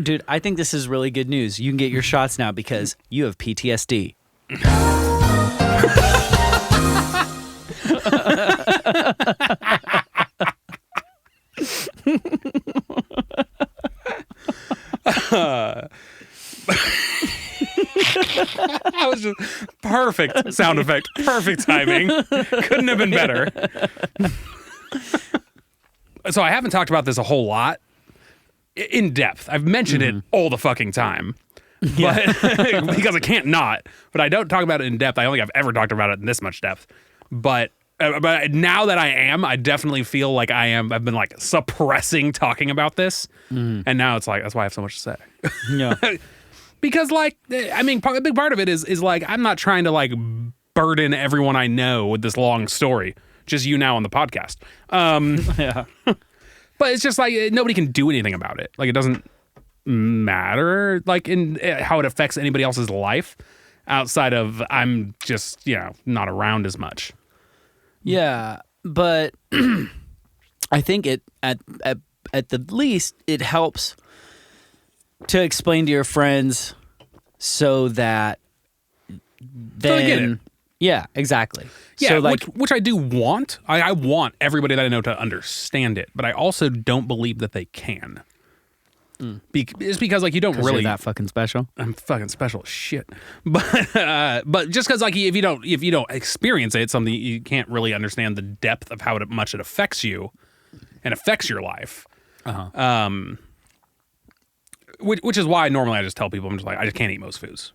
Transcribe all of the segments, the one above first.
Dude, I think this is really good news. You can get your shots now because you have PTSD. That was just perfect sound effect. Perfect timing. Couldn't have been better. So I haven't talked about this a whole lot in depth. I've mentioned it all the fucking time. But because I can't not. But I don't talk about it in depth. I don't think I've ever talked about it in this much depth. But now that I am, I definitely feel like I've been like suppressing talking about this. And now it's like, that's why I have so much to say. Yeah. Because like, I mean, a big part of it is like, I'm not trying to like burden everyone I know with this long story. Just you now on the podcast. Yeah. But it's just like, nobody can do anything about it. Like, it doesn't matter like in how it affects anybody else's life outside of I'm just, not around as much. Yeah, but I think it at the least it helps to explain to your friends so that then get it. Yeah, exactly. Yeah, so like, which I do want. I want everybody that I know to understand it, but I also don't believe that they can. It's because like you don't really you're that fucking special. I'm fucking special as shit. But just because like if you don't experience it, it's something you can't really understand the depth of how much it affects you and affects your life. Which is why normally I just tell people, I'm just like, I just can't eat most foods.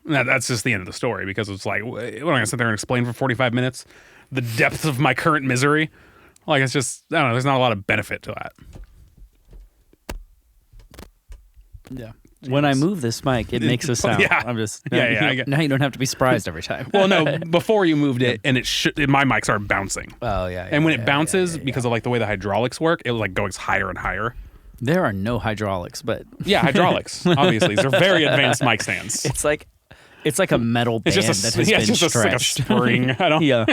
And that's just the end of the story, because it's like, what am I gonna sit there and explain for 45 minutes the depth of my current misery? Like, it's just, I don't know, there's not a lot of benefit to that. Yeah. When I move this mic, it makes a sound. Yeah. I'm just Yeah. Now you don't have to be surprised every time. Well, no, before you moved it, and my mic started bouncing. Oh yeah. And when it bounces, because of like the way the hydraulics work, it like goes higher and higher. There are no hydraulics, but Yeah, hydraulics. Obviously, these are very advanced mic stands. it's like a metal band It's just that has been just like a stretched. spring. I don't. Yeah.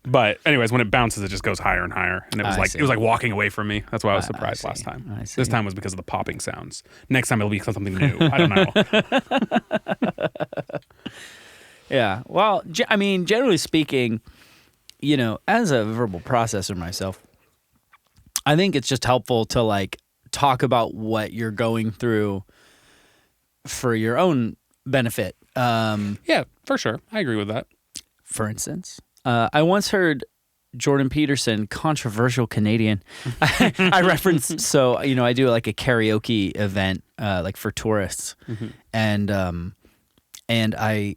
But anyways, when it bounces, it just goes higher and higher, and I see. it was like walking away from me. That's why I was surprised see. last time. I see. This time was because of the popping sounds. Next time it'll be something new. I don't know. Yeah. Well, I mean, generally speaking, as a verbal processor myself, I think it's just helpful to like talk about what you're going through for your own benefit. Yeah, for sure. I agree with that. For instance, I once heard Jordan Peterson, controversial Canadian. I reference, so I do like a karaoke event, like for tourists, and I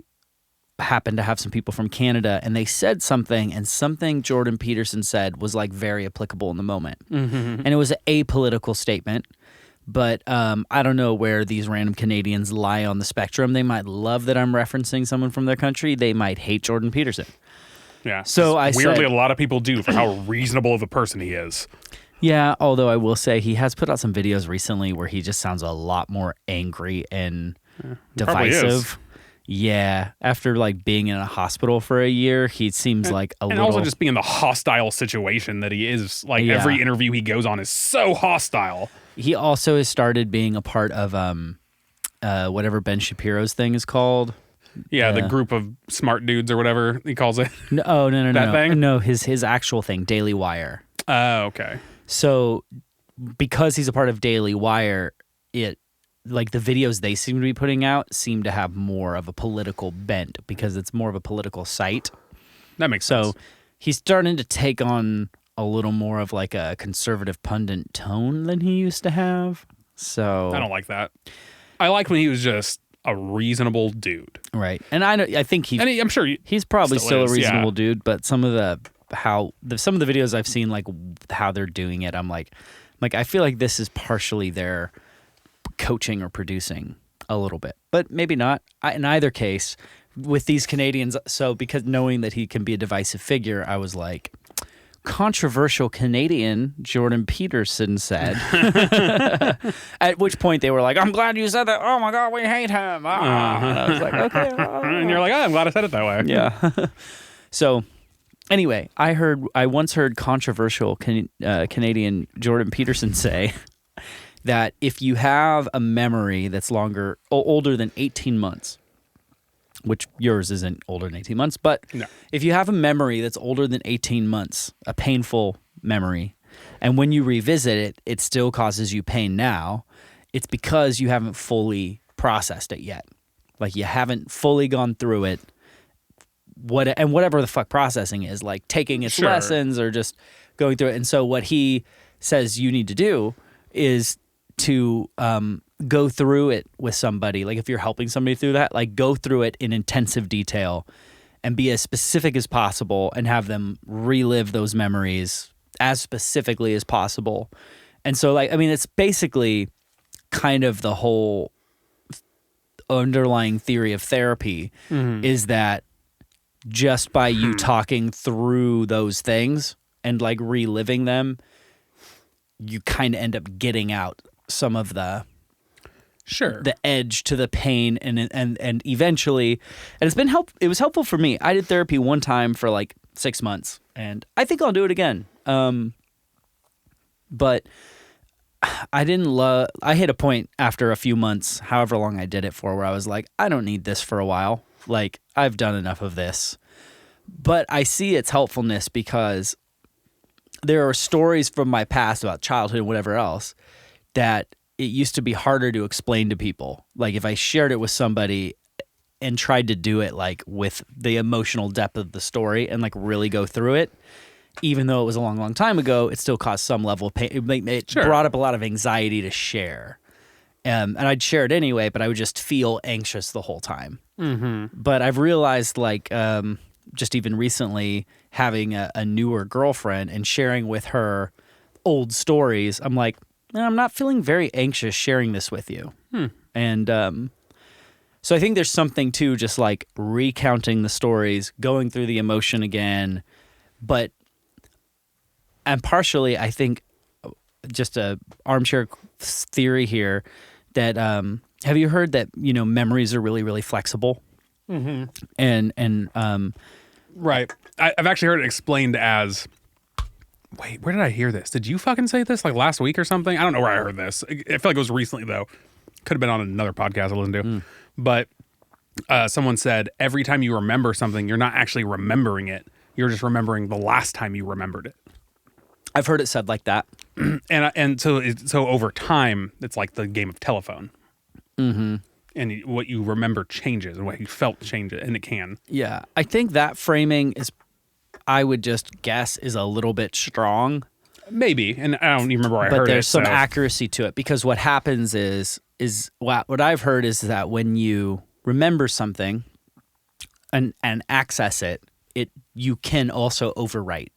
happened to have some people from Canada, and they said something, and something Jordan Peterson said was like very applicable in the moment, and it was an apolitical statement. But I don't know where these random Canadians lie on the spectrum. They might love that I'm referencing someone from their country. They might hate Jordan Peterson. Yeah. So weirdly, a lot of people do for how reasonable of a person he is. Yeah, although I will say he has put out some videos recently where he just sounds a lot more angry and divisive. Yeah, after like being in a hospital for a year, he seems like a little. And also just being in the hostile situation that he is. Like every interview he goes on is so hostile. He also has started being a part of whatever Ben Shapiro's thing is called. Yeah, the group of smart dudes or whatever he calls it. No. That thing? No, his actual thing, Daily Wire. Oh, okay. So because he's a part of Daily Wire, like the videos they seem to be putting out seem to have more of a political bent because it's more of a political site. That makes sense. So he's starting to take on a little more of like a conservative pundit tone than he used to have. So I don't like that. I liked when he was just a reasonable dude. Right. And I think I'm sure he's probably still is, a reasonable dude, but some of the videos I've seen, like how they're doing it, I'm like I feel like this is partially their coaching or producing a little bit, but maybe not. In either case, with these Canadians, so because knowing that he can be a divisive figure, I was like, controversial Canadian Jordan Peterson said. At which point they were like, I'm glad you said that. Oh my God, we hate him. And I was like, okay. And you're like, I'm glad I said it that way. Yeah. So anyway, I once heard controversial Canadian Jordan Peterson say that if you have a memory that's older than 18 months, which yours isn't older than 18 months, but No. if you have a memory that's older than 18 months, a painful memory, and when you revisit it, it still causes you pain now, it's because you haven't fully processed it yet. Like, you haven't fully gone through it. Whatever the fuck processing is, like taking its Sure. lessons or just going through it. And so what he says you need to do is to go through it with somebody. Like, if you're helping somebody through that, like, go through it in intensive detail and be as specific as possible and have them relive those memories as specifically as possible. And so, like, I mean, it's basically kind of the whole underlying theory of therapy is that just by you talking through those things and like reliving them, you kind of end up getting out some of the edge to the pain, and eventually, and it was helpful for me. I did therapy one time for like 6 months, and I think I'll do it again. But I hit a point after a few months, however long I did it for, where I was like, I don't need this for a while. Like, I've done enough of this. But I see its helpfulness because there are stories from my past about childhood and whatever else that it used to be harder to explain to people. Like, if I shared it with somebody and tried to do it like with the emotional depth of the story and like really go through it, even though it was a long, long time ago, it still caused some level of pain. It brought up a lot of anxiety to share. And I'd share it anyway, but I would just feel anxious the whole time. Mm-hmm. But I've realized, like, just even recently, having a newer girlfriend and sharing with her old stories, I'm like, I'm not feeling very anxious sharing this with you. And so I think there's something to just like recounting the stories, going through the emotion again. And partially, I think, just a armchair theory here, that have you heard that, you know, memories are really, really flexible? Mm-hmm. And right. I've actually heard it explained as, wait, where did I hear this? Did you fucking say this like last week or something? I don't know where I heard this. I feel like it was recently, though. Could have been on another podcast I listened to. But someone said every time you remember something, you're not actually remembering it. You're just remembering the last time you remembered it. I've heard it said like that. And so over time, it's like the game of telephone. Mm-hmm. And what you remember changes, and what you felt changes, and it can. Yeah. I think that framing is, I would just guess, is a little bit strong. Maybe. And I don't even remember where I heard it. But there's some accuracy to it, because what happens is what I've heard is that when you remember something and access it, you can also overwrite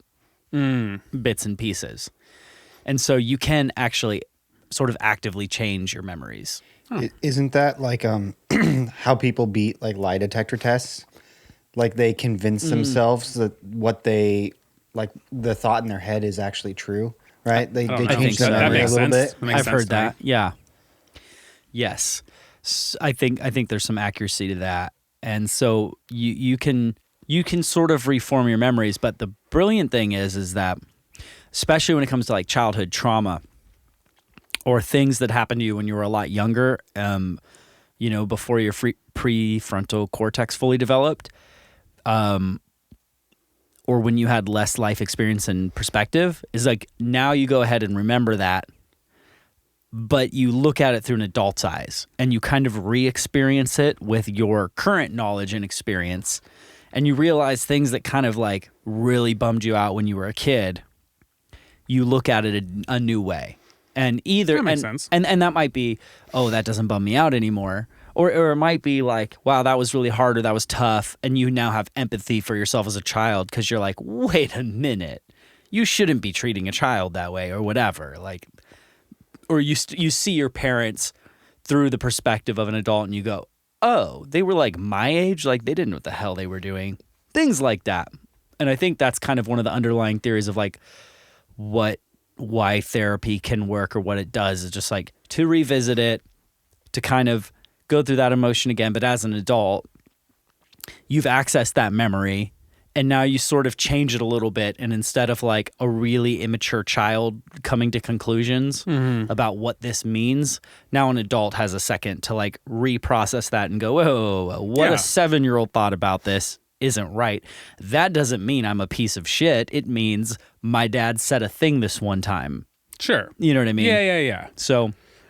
bits and pieces. And so you can actually sort of actively change your memories. Isn't that like how people beat like lie detector tests? Like, they convince themselves that what they, like, the thought in their head is actually true, right? They change their memory a little bit. I've heard that. Yeah. Yes. I think there's some accuracy to that. And so you can sort of reform your memories, but the brilliant thing is that, especially when it comes to like childhood trauma or things that happened to you when you were a lot younger, you know, before your prefrontal cortex fully developed, or when you had less life experience and perspective, is like, now you go ahead and remember that, but you look at it through an adult's eyes and you kind of re-experience it with your current knowledge and experience. And you realize things that kind of like really bummed you out when you were a kid, you look at it a new way. And either, that makes sense. And that might be, oh, that doesn't bum me out anymore. Or it might be like, wow, that was really hard, or that was tough. And you now have empathy for yourself as a child, because you're like, wait a minute, you shouldn't be treating a child that way, or whatever. Like, or you see your parents through the perspective of an adult, and you go, oh, they were like my age, like they didn't know what the hell they were doing. Things like that. And I think that's kind of one of the underlying theories of like why therapy can work, or what it does, is just like to revisit it, to kind of go through that emotion again. But as an adult, you've accessed that memory And now you sort of change it a little bit. And instead of like a really immature child coming to conclusions about what this means, now an adult has a second to like reprocess that and go, whoa, what a 7-year-old thought about this isn't right. That doesn't mean I'm a piece of shit. It means my dad said a thing this one time. Sure. You know what I mean? Yeah. So